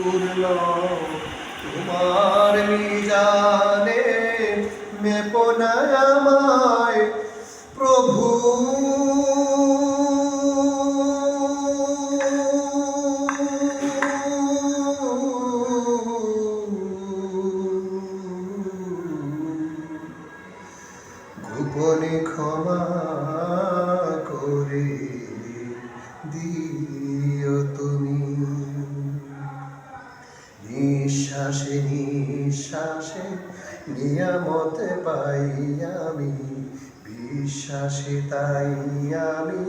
পূর্ণ তোমার মিজানে মেপো না আমায় প্রভু। গোপনে ক্ষমা করে দিও তুমি। নিঃশ্বাসে নিঃশ্বাসে নিয়ামত পাই আমি, বিশ্বাসে তাই আমি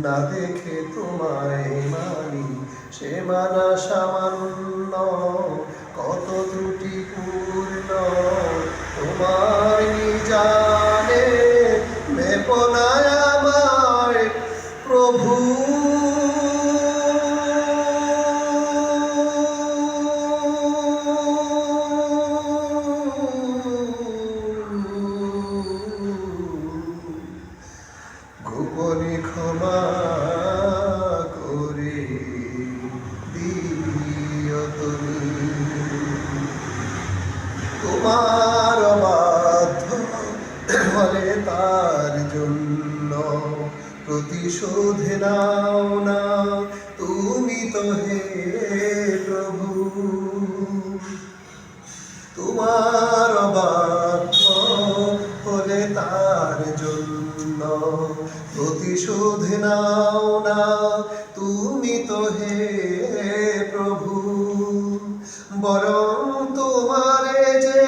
না দেখে তোমায় মানি। সে মানা সামান্য কত ত্রুটিপূর্ণ তোমার নিজানে মেপো না আমায় প্রভু। গোপনে ক্ষমা করে দিও তুমি। তোমার অবাধ্য হলে তার জন্য প্রতিশোধ নাও না তুমি তো হে প্রভু। তোমার অবাধ্য হলে তার জন্য প্রতিশোধ নাও না তুমি তো হে প্রভু। বরং তোমারে যে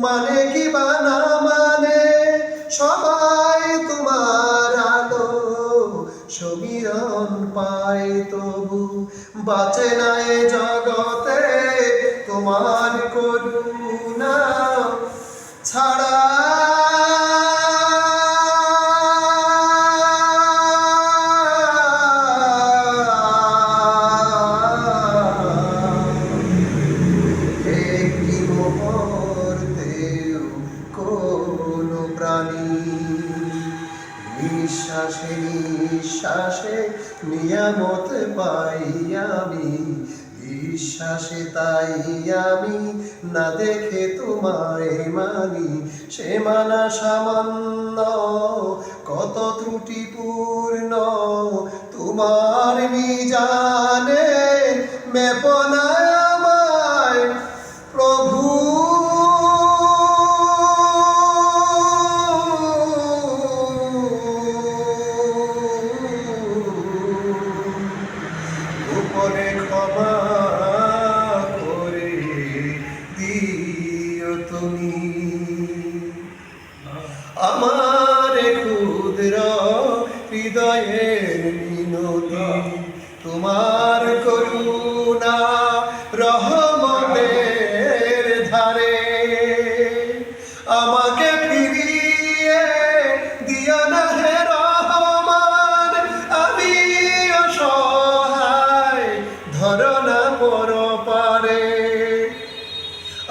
মানে কি বা না মানে সবাই তোমার আলো সমীরণ পায় তবু বাঁচে না এ জগতে তোমার করুণা ছাড়া। একটি মুহূর্তেও কোনো প্রাণী নিঃশ্বাসে নিঃশ্বাসে নিয়ামত পাই আমি, বিশ্বাসে তাই আমি না দেখে তোমায় মানি। সে মানা সামান্য কত ত্রুটিপূর্ণ তোমার মিজানে মেপো না আমায় প্রভু। গোপনে ক্ষমা করে দিও তুমি। আমার ক্ষুদ্র হৃদয়ের মিনতি তোমার করুণা রহমতের ধারে আমাকে ফিরিয়ে দিও না হে রহমান। আমি অসহায় ধরো না পরপারে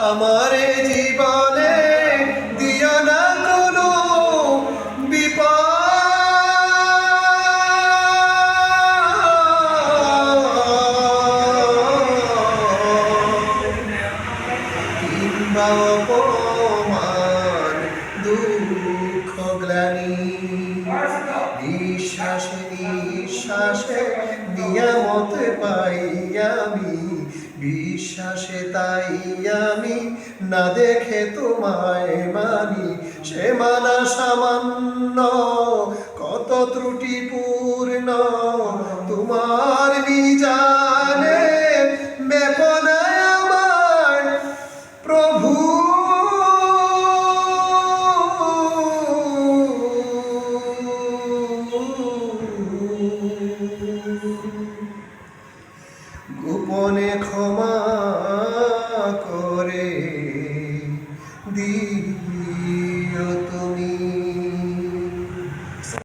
আমার জীবনে দিও না কোনো বিপদ কিংবা অপমান দুঃখ গ্লানি। নিঃশ্বাসে নিঃশ্বাসে নিয়ামত পাই আমি, বিশ্বাসে তাই আমি না দেখে তোমায় মানি। সে মানা সামান্য কত ত্রুটিপূর্ণ তোমার মিজানে মেপো না আমায় প্রভু। গোপনে ক্ষমা করে দিও।